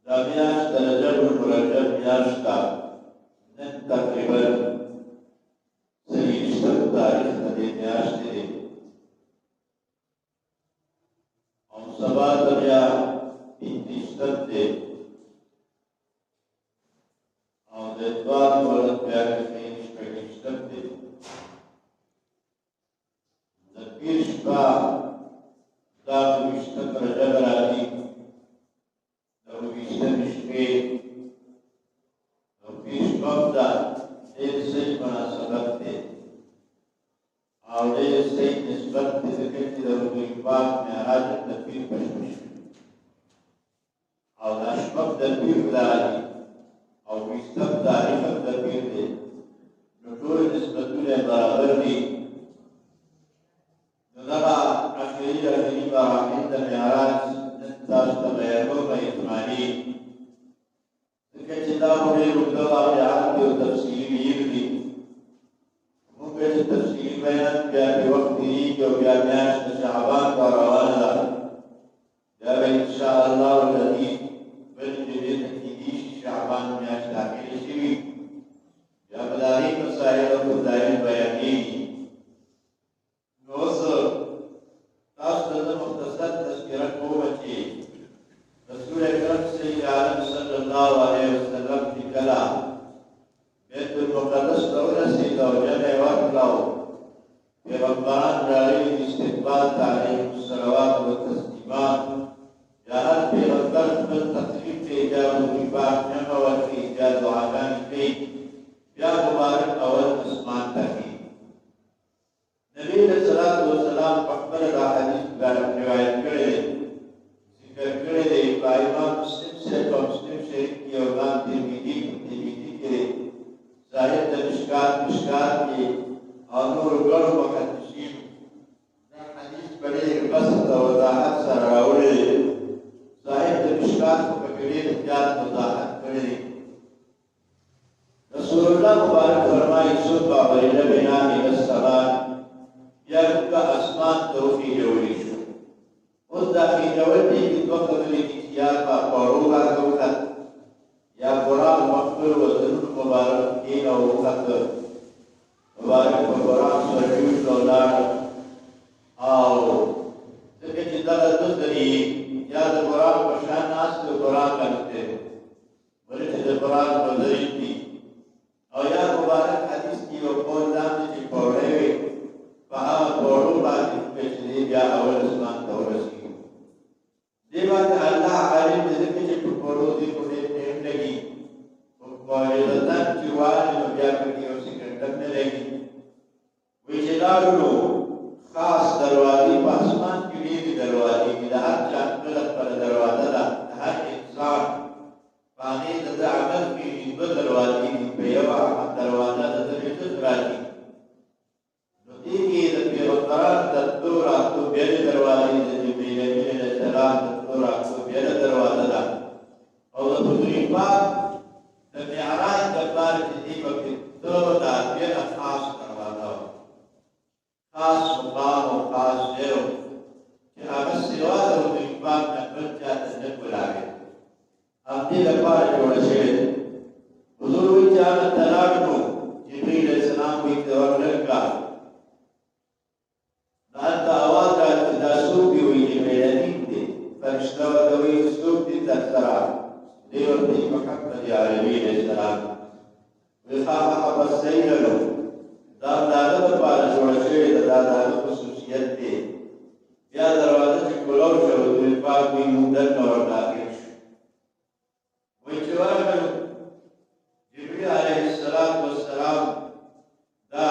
رابعاش درجة المرجب ياشتا نن تقريبا سيشتب تاريخ ندين ياشتي او سبا درجة انتشتب دي او ددوار ولد بياك خينش بكشتب دي دبير شبا داخل يشتب رجب راتي لو يشتب شبه لو في شباب دا دير سيج مناسبت دي او دير سيج نسبت دي ذكرتي لو دوئباق معراج الدبير پشمش او دا شباب دبير داري او يشتب تاريخ الدبير دي نطول نسبتون برابر دي نظرا اخيري براحين دا معراج نتاش تغيرو بإثماني ذكرتي دا مري ركضا وعالي وتفسير يبدي ممكن التفسير بينات بيا بوقته وبيا مياش شعبان وروان دا يا إن شاء الله الذي بلجدي تكيديش شعبان مياش داخل شوي يا بداري مسائل وفضائل بياني نوصل تاسو د مختصر تذکرہ کوم چې رسول اکرم صلی عالم صلی الله علیه وسلم کی کلا بیت المقدس ورسید او جمع ورکړو پیغمبران راغلي استقبال تعلیم صلوات و تسلیمات یا هر پیغمبر خپل تقریب ته اجازه ورکړي نه ورکړي اجازه دعاګانې کوي بیا مبارک اول اسمان ته نبی علیہ الصلوۃ والسلام پخبر دا حدیث روایت کرے ذکر کرے دے امام مسلم سے مسلم شریف کی اولاد ترمذی کے ظاہر مشکات کی اور نور گڑھ محدثین دا حدیث بڑے بسط وضاحت سے راوڑے ظاہر مشکات کو پکڑے زیادہ وضاحت کرے رسول اللہ مبارک فرمائے صبح بین بنا من السماء یا کا اسمان توفی جوړی شو اوس دا کی جوړی کی دوه کلی کی یا په پورو راغوت یا قرآن مخبر و ذکر مبارک کی او وخت مبارک قرآن شریف لولار او دغه چې دا د دې یا د قرآن په شان ناس د قرآن کنته ورته د قرآن په ذریعہ کی او یا مبارک حدیث کی او قول دام چې پوره وي فها پورو باندې پېچلې بیا اول اسمان ته ورسېږي دې باندې الله عالم دې چې په پورو دې په دې ټیم لګي او په دې ځان چې وایي نو بیا په یو سکند نه لګي وی چې دارو خاص دروازې په اسمان کې دې دروازې کې د هر چا خپل دروازه ده هر انسان باندې د عمل کې دې دروازې په یو دروازه ده چې راځي دیگه د پیغمبران د دورا تو بیل دروازه د جبرئیل علیه السلام د دورا تو بیل دروازه ده او د حضور پاک د معراج د بار دې په دورا بیل خاص دروازه خاص مقام او خاص دیو چې هغه سیوا د حضور پاک د بل چا ته بولاوي ام دې لپاره جوړ شوی حضور وی چې هغه تلاړو جبرئیل علیه السلام وی ته ورلګا حتى آواز دا سوق دی وی بیانین دی فرشتہ دوی سوق دی تذکرہ دیو دی محمد عربی علیہ السلام وخاف حبس سیلو دا داغه په اړه جوړ شوی دا داغه خصوصیت دی بیا دروازه چې کولو شو دوی پاک وی مدن اور داخل شو وی چې ورغلو جبرئیل علیہ السلام دا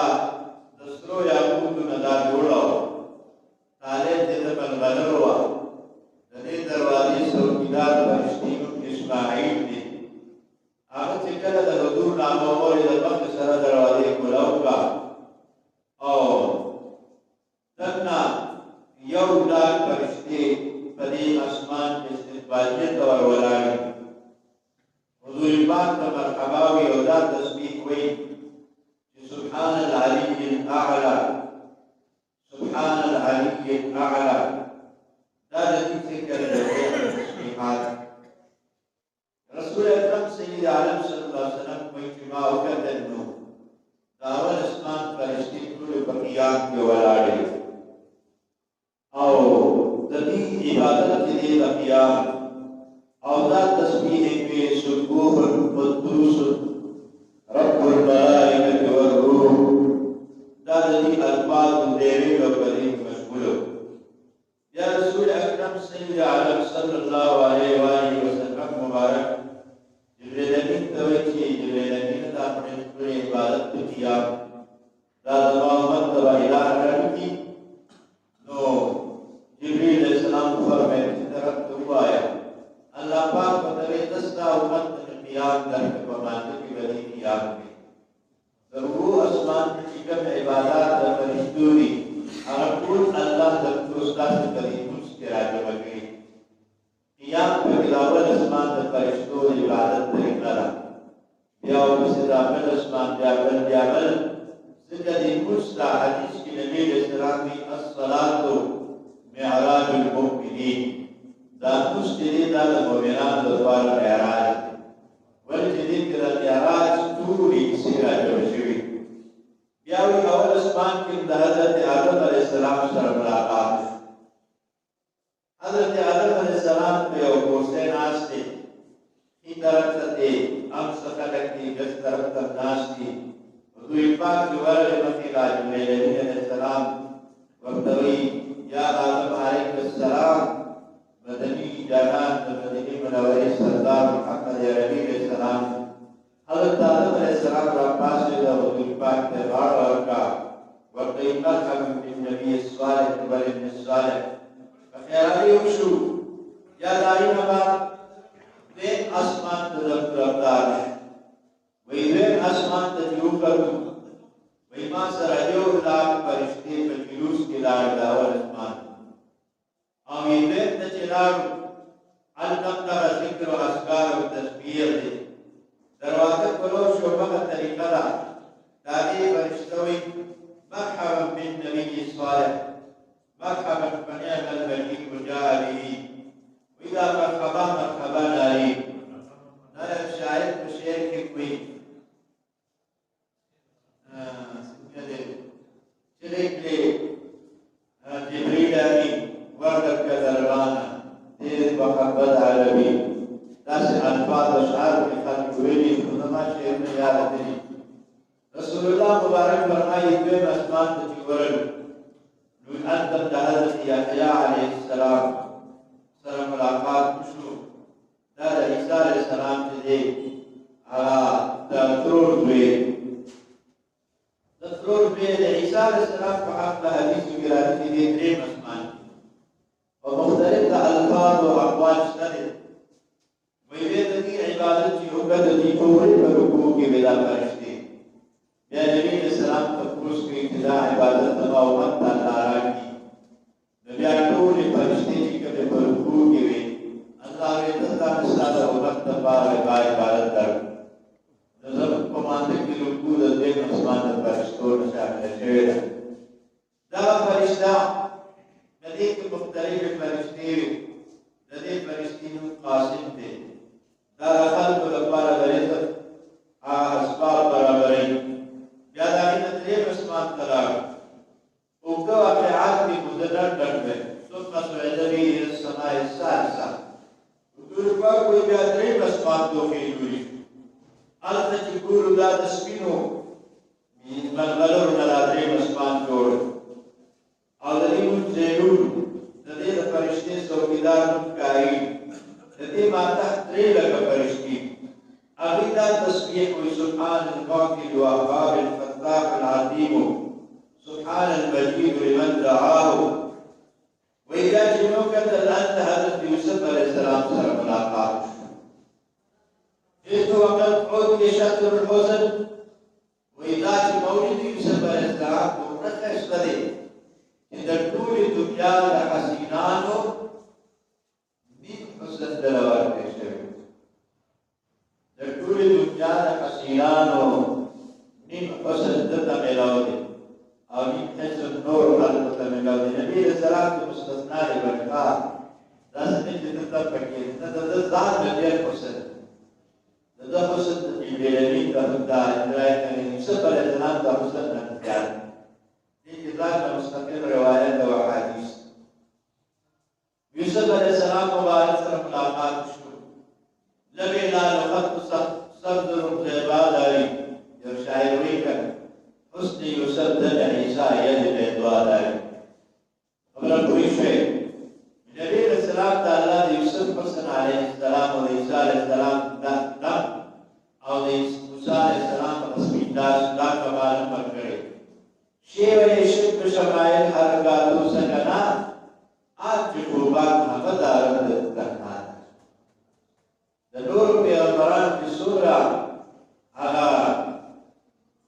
دسترو یاقوت نه دا جوړاو طالب دې د بلغلو وا د دې دروازې څوکیدار فرشتي اسماعیل دی هغه چې کله د حضور نامه اوري د وخت سره دروازې کولاو کا او دنا یو ډول فرشتي په دې اسمان کې استقبالیت او ولاړ حضور پاک ته مرحبا وی او دا تسبیح وی سبحان العلی الاعلى سبحان العلی الاعلى دا د دې ذکر د تسبیحات आलम सल्लल्लाहु अलैहि वसल्लम को इज्तिमा करते नो दावल आसमान फरिश्ते पूरे बकियात के वलाड़े और तभी इबादत के लिए बकियात औदा तस्बीह पे सुबूह कुद्दूस रब्बुल मलाइकति वर रूह दादी अल्फाज देवे व करीम मशगूल या रसूल अकरम सल्लल्लाहु अलैहि वसल्लम मुबारक जिब्रील अमीन तवची जिब्रील अमीन दा अपने पूरे इबादत किया दादा मोहम्मद तवा इला की तो जिब्रील अलैहिस्सलाम फरमाते की तरफ तो आया अल्लाह पाक बतावे दस्ता उम्मत ने कियाम करके फरमाते की वली कियाम में जरूर आसमान की जिक्र में इबादत और फरिश्तों अरकुल अल्लाह दस्तोस्ता से करीम उसके राज्य में गई कियाम पे बिलावल आसमान के फरिश्तों इबादत करेगा या उसे दाखिल आसमान जाबल जिक्र मुस्ता हदीस की नबी अलैहिस्सलाम की अस्सलातु मिअराजुल मुमिनीन दातुस तेरे दाल मोमिनान दरबार मिअराज वल जदीद के मिअराज पूरी सिरा जोशी या वो अवल आसमान की हज़रत आदम अलैहिस्सलाम से मुलाकात हज़रत आदम अलैहिस्सलाम पे और हुसैन आस्ते की तरफ से हम सकलक की जिस तरफ तक नास्ती तो इपाक जुवाल मकीला जिब्रील अलैहिस्सलाम वक्तवी या आदम अलैहिस्सलाम मदनी जानान मदनी मनवरी सरदार मुहम्मद अरबी अलैहिस्सलाम हज़रत आदम अलैहिस्सलाम रब्बास से रसूल पाक के बार का वक्त इनका बिन नबी स्वालिह वल इब्न स्वालिह खैराली उशु या दाइमा वे आसमान तजब रफ्तार वही वे आसमान तजूब कर वही मां सरजो लाख फरिश्ते जुलूस के लाड़ दावल आसमान आमीन वे तचलार अलकम का जिक्र व अस्कार व तस्बीह दे दरवाज़े खोलो शोभा का तरीका ला दादी फरिश्तों मरहबा बिन नबी स्वालिह मरहबा बनियाल बनी मुजाहिदी विदा मरहबा मरहबा नारी नया शायद शेर के कोई चले के जिब्रील अमीन वर्द का दरबाना तेज मोहब्बत आलमी दस अल्फाज अशार के खत हुए खुदमा शेर में याद नहीं रसूलुल्लाह मुबारक फरमाए इब्ने आसमान तजीवरन नून अंतम हज़रत यहया अलैहिस्सलाम सर मुलाकात खुशू दादा ईसा अलैहिस्सलाम से दे तत्रोर पे ईसा अलैहिस्सलाम को आपका हदीस की गिराती थी प्रेम आसमान और मुख्तलिफ अल्फाज और अक़वाल सरे वही की इबादत की हुकत दी पूरे रुकू की विदा फरिश्ते या नबी अलैहिस्सलाम तफूस की इब्तिदा इबादत तमाउमत तारा की नबी आटूल फरिश्ते की कदे रुकू की वे अल्लाह ने तदा मिसाल वक्त पार इबादत कर नजर को मानते की रुकू दे आसमान फरिश्तों ने शामिल है दा फरिश्ता नदी के मुख्तलिफ फरिश्ते नदी फरिश्ते कासिम थे दाखल को लबारा बरेत असबाब बराबरी ज्यादा ही नजरे आसमान तला उनका वाक़यात की गुजरन डट में सुम्मा सुअदबी समाए सालसा उतुरपा कोई बेहतरीन आसमान तो की हुई अलग चिकूर दा तस्बीनो मीन बलर नलादरे आसमान जोड़ अज़लीम ज़ैलून नदी फरिश्ते चौकीदार मुकाई नदी माता त्रेल का फरिश्ती अबीदा तस्बीह कोई सुभान अल-वाक़िल व अफ़ार अल-फत्ताह अल-अज़ीम सुभान अल-मजीद लिमन दआहु व इज़ा जिन्नों का तलात हज़रत यूसुफ अलैहिस्सलाम से मुलाकात इस वक्त खुद के शत्रु हुसैन व इज़ा मौलिद यूसुफ अलैहिस्सलाम को रखस करे इन टूल दुनिया का हसीनानो नीम हुसैन दरबार पेश है टूल दुनिया का हसीनानो नीम हुसैन दता मिलाओगे और नीम हुसैन नूर हल्का मिलाओगे नबी अलैहिस्सलाम के मुस्तस्ना बरका दस दिन जितना पढ़िए जितना दस दान नबी हुसैन دا حسن جبريلي دا يوسف عليه السلام دا حسن نتيان دي كتاب مستقل روايات وحديث يوسف عليه السلام مبارك سره ملاقات شو لبي لا لخط صدر زيبا داري يو شاعر ويكن حسن يوسف دل عيسى يد بيدوا داري قبل کوئی شيء نبي عليه السلام تعالى يوسف حسن عليه السلام وعيسى عليه السلام دا او موسى عليه السلام تسبيح دا کمال پر کرے شیوه شکر شمائل حرکاتو سکنا آج جبوبات حمد آرد تکنان دنور پیغمبران کی سورا آغا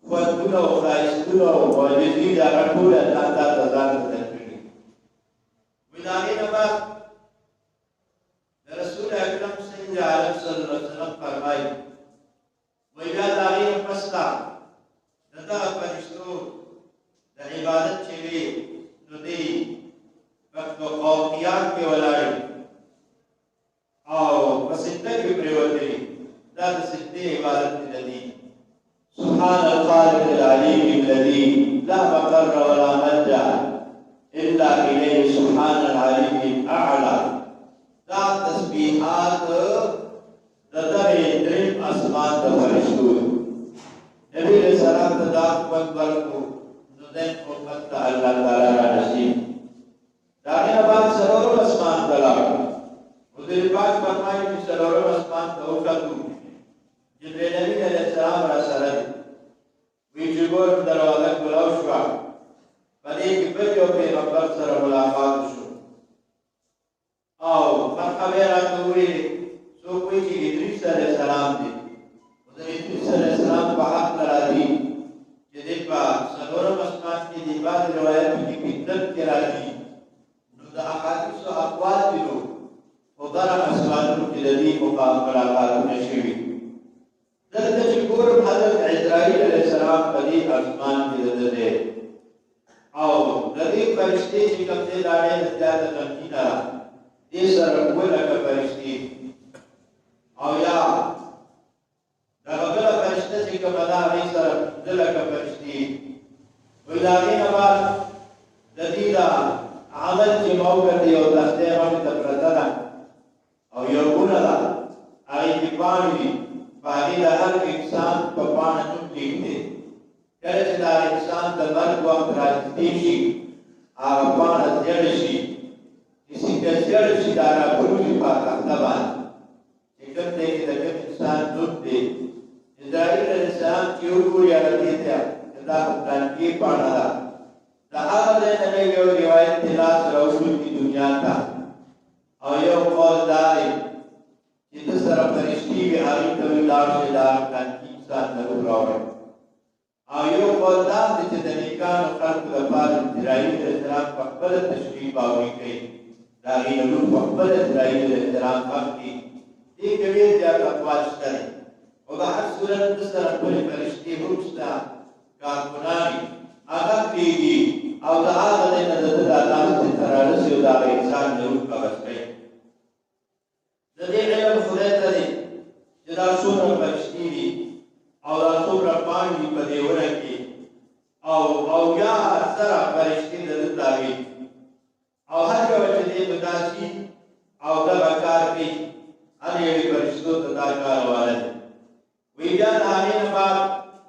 خودگونو خائستونو موجودی دا رکول اللہ تا تزار تکنی ودانی نبا رسول اکرم سید عالم صلی اللہ علیہ وسلم فرمائی ویجاد آغیر پستا ندا فرشتو دا عبادت چوی ندی وقت قوقیات کے ولائی او بسندہ کی پریوتی دا سندے عبادت ندی سبحان الخالق العلیم الذي لا مقر ولا ملجأ إلا إليه سبحان العليم الأعلى دا تسبیحات دا درم اسمان دا فرشتو نبی علیہ السلام دا قوت برکو ندین قوت دا اللہ تعالی را نصیب داغین بعد سرورم اسمان تلا حضور پاک فرمائی کہ سرورم اسمان توقتو جبریل نبی علیہ السلام را سرد وی جبور دروازہ کلاو شوا پدی کی بجو پیغمبر سر ملاقات شو او مرحبی راتوی سو کوئی چی ادریس علیہ السلام دی حضور ادریس علیہ السلام پا حق لرا دی جدی پا سرورم اسمان کی دی بعد روایت کی بدت کرا دی دا احادیث و اقوال دیلو خدا را اسمانو کی لدی مقام ملاقات نشوی دلتا چکورم حضرت عزرائیل علیہ السلام قدی اسمان کی لدے او لدی فرشتی چی کم دے دانے نزدیاد غمکین را دی سر رکولا کا فرشتی او یا دغبلا فرشتی چی کم دا غی سر دلہ کا فرشتی ویداغین بعد لدی دا عمل چې مو کړی او تاسو باندې تپرتانا او یو ګونه دا هغه په باندې باندې د هر انسان په باندې نوم لیکي کله چې دا انسان د مرګ وخت راځي شي هغه باندې ځړ شي کسی کې ځړ شي دا راپورې په تخته باندې چې کوم دې کې د انسان نوم دی اسرائیل علیه السلام چې وګوري هغه دې ته دا ځان کې پاڼه دا هغه دې نه یو روایت تلاش راوړل کی دنیا ته او یو قول دا دی چې د سره فرشتي وی هغه ته لاړ شي دا کان انسان نه راوړي او یو قول دا دی چې د نیکانو خلق لپاره اسرائیل احترام په خپل تشریح باوري کوي دا غینو په خپل اسرائیل احترام کوي دې کوي چې اقوال شته او دا هر صورت د سره فرشتي وروسته کارونه هغه کیږي او دا هغه نه د الله څخه ترالسي او دا انسان نه روح کوي د دې علم خدای ته دی چې دا څومره فرشتي دي او دا څومره باندې په دې ورکه او یا سره فرشتي د داوی او هر یو چې دې بداسي او دا کار کوي ان یې فرشتو ته دا کار وایي وی بیا د هغې نه بعد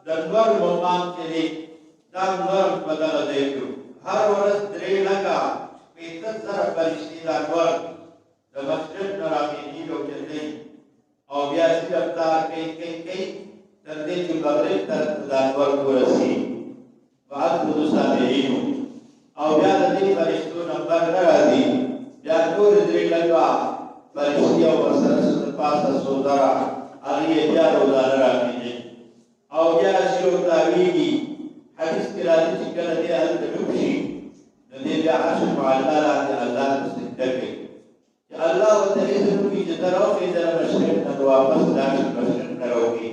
د نور مقام چې دی دا نور بدل دی هر ورځ 3 لکه 15,000 فرشتي دا نور د مسجد نه راخېږي او چلېږي او بیا چې رفتار کوي تر دې چې مغرب ته دا نور ورسي بعد د سامعینو او بیا د دې فرشتو نمبر نه راځي بیا ټول 3 لکه فرشتي او ورسره د پاسه سودرا هغه بیا روزانه راخېږي او بیا چې ورتاویږي حدیث کې راځي چې کله دې هلته ډوب شي نو دې بیا عرش معلی لاندې الله ته سجده کوي چې الله ورته اذن وکړي چې ته راوخېږې د مشرق نه واپس راشي مشرق نه راوخېږي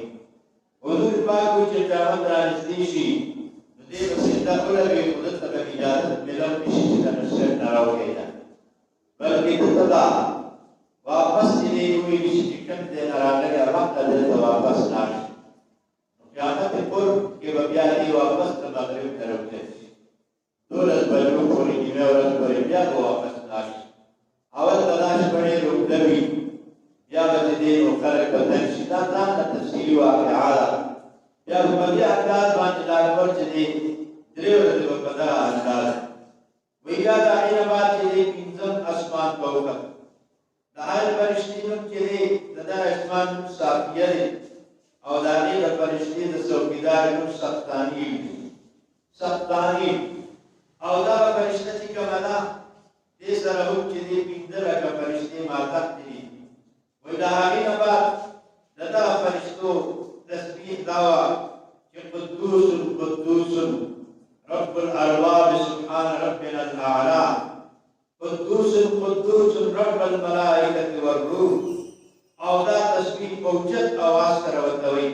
حضور پاک وایي چې قیامت رانږدې شي نو دې به سجده ولګوي خو دلته به اجازت میلاو نه شي چې د مشرق نه راوخېږي بلکې دلته دا واپس چې دې وویلي شي چې کوم ځای نه راغلی هغه ته دلته واپس دین و خلق بدن شي دا ځان ته تفصیلي واقعه ده بیا په دې انداز باندې لاړ چې دی درې ورځې په دغه انداز وایي دا د هغې نه بعد چې دی پنځم اسمان به وکتل د هر فرشتې نوم چې دی د دغه اسمان نوم صافیه دی او د هغې د فرشتې د څوکیدار نوم سختانیل دی سختانیل او دغه فرشته چې کومه ده دې سره هم چې دی پنځه لکه فرشتې ماتحت دي وایي د هغې نه بعد د دغه فرشتو تسبیح دا وه چې قدوس قدوس رب الارباب سبحان ربنا الاعلى قدوس قدوس رب الملائکة والروح او دا تسبیح موجد آواز سره ورته وایي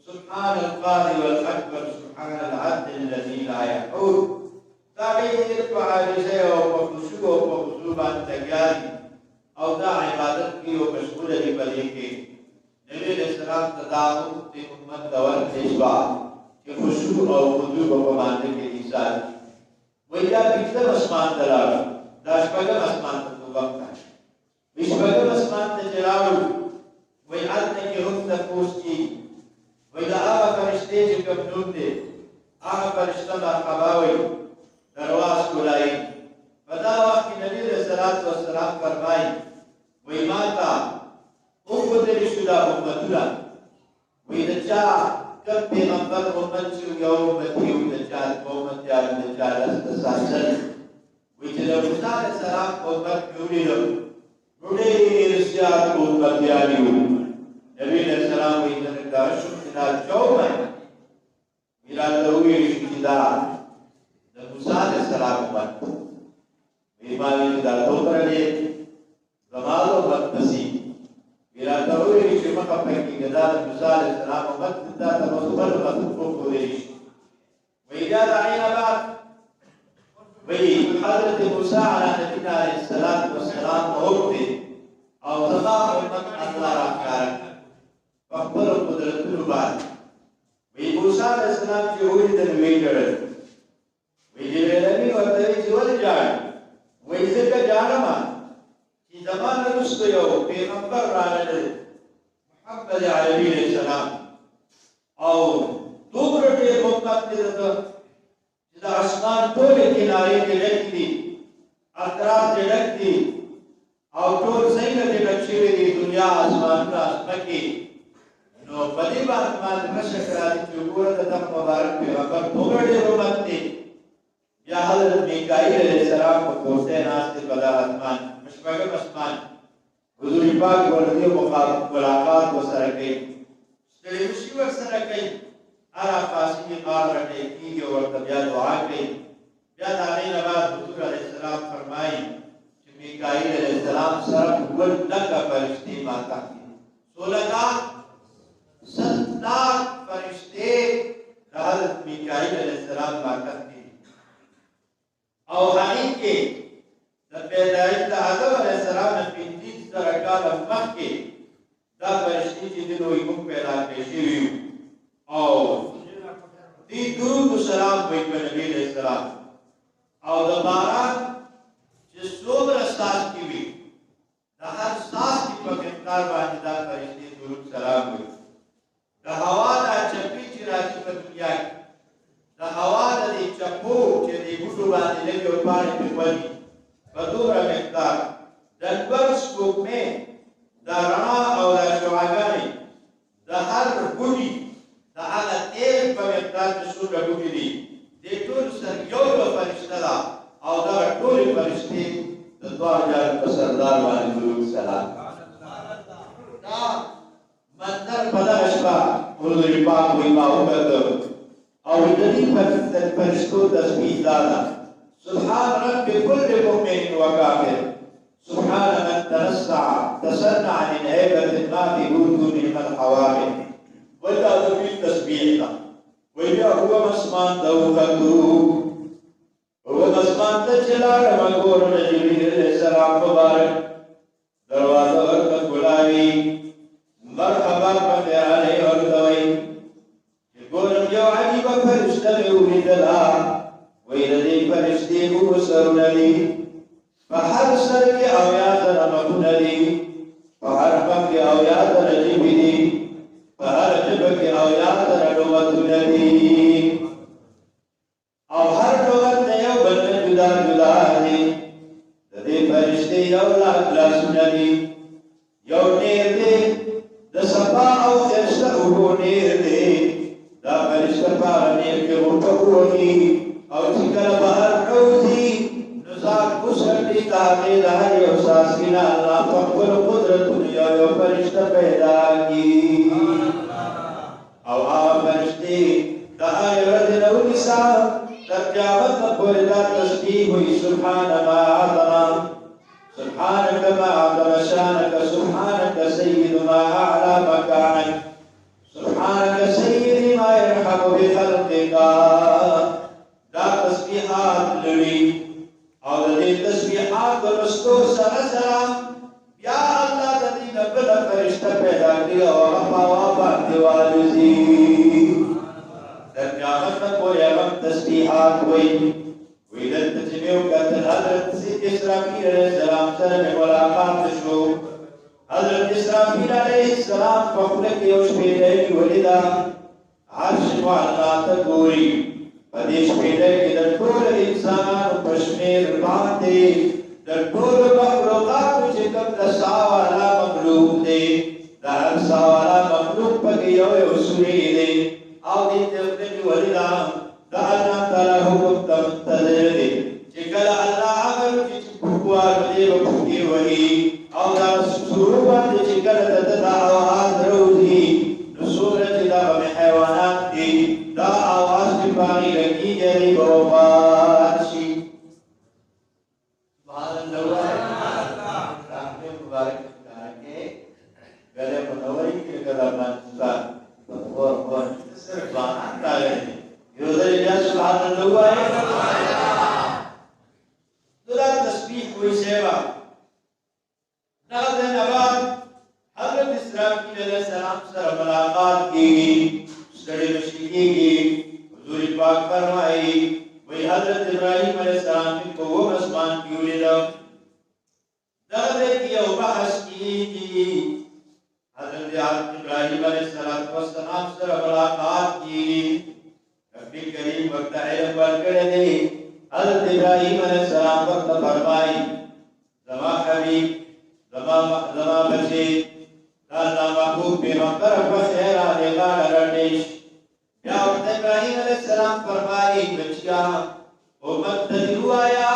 سبحان القاضي والاكبر سبحان العدل الذي لا يحول دا ډېر په عاجزۍ او په خشوع او په خضوع باندې لګیا دي او دا عبادت کې او مشغوله دي په دې کې نبی علیہ السلام ته دا د امت د ورکړې شوه چې خشوع او خضوع په باندې کې ایثار وایي دا پنځم اسمان ته راغلو دا شپږم اسمان ته توبه کړه شپږم اسمان ته چې راغلو وایي هلته کې هم تپوس کېږي وایي د هغه فرشتې چې کوم نوم دی هغه فرشته مرحبا وایي درواز کولایي په دا وخت کې نبي علیه السلام فرمایي وایي ما ته وګورئ شو دا امتونه وایي د چا کوم پیغمبر امت چې یو امت یو د چا امت یا د چا استساسل وایي چې د موسی علیه السلام امت کې ولیدل نو ډېر زیات امتیان وو نبي علیه السلام وایي دا شو چې دا چومه وایي راته وویل چې دا د موسی علیه السلام امت وایي ما ویل دا دومره دی زما د امت نصیب راته وویل چې مخه پکې دا د موسی علیه السلام امت دا ته مصبر مطلوب کولی شي وایي دا د هغې نه بعد وایي حضرت موسی علیه نبینا علیه السلام وغوښتې او زما امت الله راښکاره کړه په خپلو قدرتونو باندې وایي موسی علیه السلام چې ولیدل ویې ژړل وایي جبریل امین ورته وایي چې ولې ژاړې وایي ځکه ژاړم چې زما نه وروسته یو پیغمبر راغلی محمد علیه السلام او دومره ډېر محبت دی دته چې د اسمان ټولې کنارې دې ډکې دي اطراف دې ډک دي او ټول ځایونه دې ډک شوي دي دنیا اسمانونه ځمکې نو په دې باندې ما شک راځي چې وګوره د دغه مبارک پیغمبر دومره ډېر محبت دی بیا حضرت میکائیل علیه السلام په کوټې ناست دی په دغه اسمان شپږم اسمان حضور پاک ورته ملاقات ورسره کوي ستړي وشي ورسره کوي هغه فاصلې غار راټی کېږي او ورته بیا دعا کوي بیا د هغې نه بعد حضور علیه السلام فرمایي چې میکائیل علیه السلام سره 2 لکه فرشتې ماتحت دي 100 لکه 100 لاک فرشتې د حضرت میکائیل علیه السلام ماتحت دي او هغې کې د پیدایښت د آدم علیه السلام نه 15,000 کاله مخکې دا فرشتې چې دي نو موږ پیدا کړی شوي یو او دې درود و سلام وایي په نبي علیه السلام او د باران چې څومره څاڅکي وي د هر څاڅکي په مقدار باندې دا فرشتې درود سلام وایي د هوا دا چپې چې راځي په دنیا کې د هوا د دې چپو چې دې بوټو باندې لږ یو پاڼې پرې ولي په دومره مقدار د لمر سپوږمۍ د رڼا او د شعاګانې د هر بوټي د هغه تیل په مقدار کې څومره بوټي دي دې ټول سره یو فرشته ده او دغه ټولې فرشتې د 2000 په سردار باندې درود سلام دا منظر په دغه شپه حضور پاک وایي ما وکتل او د دې فرشتو تسبیح دا ده سبحان رب كل مؤمن وكافر سبحان من تسنع من هيبة ما في وجود من الحوامل ولا تبي تسبيح ويا هو مسمان دوخته هو مسمان تجلا مغور جبريل عليه السلام مبارك دروازه ورته بلاوي مرحبا پندرانه ورته ګورم یو عجیب فرشته مې ولیدله وایي د دې فرشتې اووه سرونه دي په هر سر کې اویا زره مخونه دي په هر مخ کې اویا سبحان ما عظم سبحانك ما عظم شانك سبحانك سيد ما أعلى مكانك سبحانك سيد ما يرحم بخلقك دا تسبيحات لري او دې تسبيحات ورستو سره یا الله د دې بل فرشتہ پیدا کړی او هغه باندې والي د قیامت پورې هغه تسبيحات وایي ویل چې یو کتل حضرت اسرافیل علیہ السلام سره ملاقات شو حضرت اسرافیل علیہ السلام په خپل کې یو شپېلۍ ولیدا عرش والا ته ګوري په دې شپېلۍ کې د ټول انسانانو په شمېر باندې د ټول مخلوقاتو چې کوم د ساواله مخلوق دی د هر ساواله مخلوق په کې یو یو سوري دی او دې ته ولیدا د الله تعالی حکم ته منتظر دی چې کله الله امر وکړي چې پوکوار دې وکړي وایي او دا سورو باندې چې کله د آواز راوځي نو سوره چې دا به حیوانات دي دا آواز چې باندې لګيږي به وفات شي سبحان الله رحمت مبارک کې غره په نوې کې کله باندې اور سبحان الله یو ځای بیا سبحان الله دا تسبیح کوئی سیوا نغد نبات حضرت اسرافیل علیہ السلام سره ملاقات کی سڑے مشکی کی حضور پاک فرمائی وہی حضرت ابراہیم علیہ السلام کو وہ مسمان کی ولیدہ نغد کی او بحث کی حضرت ابراہیم علیہ السلام سره ملاقات کی ربی کریم وقت علم برکڑے دی حضرت ابراہیم علیہ السلام وقت فرمائی زما حبیب زما بچے اللہ محبوب پیغمبر بخیر آنے غال رنیش یا وقت ابراہیم علیہ السلام فرمائی بچیا امت تدیو آیا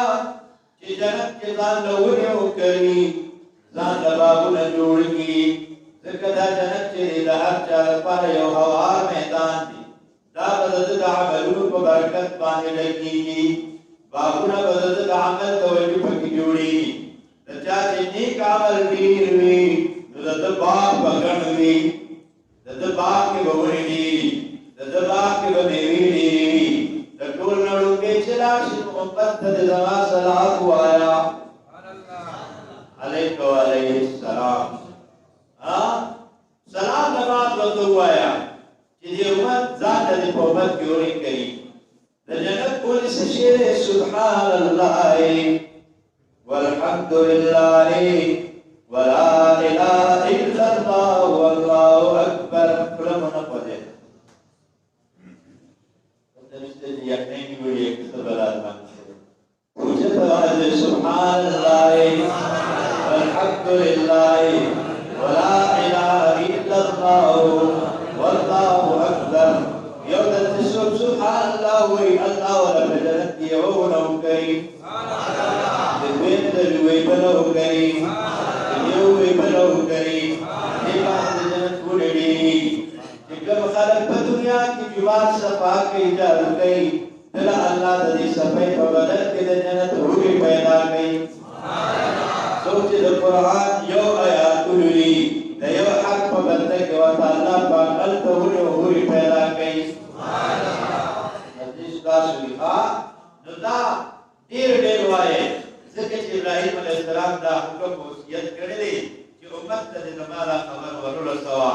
چی جنت کے زان لوریو کری زان لبابو نجوڑ کی ذکر جنت چی لہر چار پر یو ہوار میدان دی دا بدد دا عملون کو برکت بانے لگی کی بابونا بدد دا عمل توجہ پکی جوڑی دا چاہتے نیک عمل دیر وی دا باغ بگن وی دا باغ کے بوری دیری دا باغ کے بمیوی دیری دا ٹول نڑو کے چلاشن محمد دا زمان صلاح کو آیا علیکہ علیہ السلام سلام نماز بندو آیا کہ یہ امت ذات دی محمد کی اوری کری دا جنت پولیس شیر سبحان اللہ والحمد للہ ولا الہ الا اللہ واللہ اکبر کلمنا پڑھے تمستے جی اپنے کی بڑی ایک سبر آزمان سے پوچھت آج سبحان اللہ والحمد للہ ولا الہ الا اللہ واللہ اکبر یودت سبحان اللہ وی اللہ ولم جنت یونو کریم دوین دلوی بلو کریم دیوی بلو کریم دیبان جنت بڑی جب خلق پا دنیا کی جوان صفا کی جارو گئی دلا اللہ دی صفحی پا بدل کی جنت ہوئی پیدا گئی سوچ دا قرآن یو آیات کلوی دا یو حق پا بدل کی وطا اللہ پا قلب ہوئی پیدا گئی حدیث کا شریفہ ندا دیر وائے ذکر ابراہیم علیہ السلام دا حکم وصیت کرے دی کہ امت دا نمالا خبر ورول سوا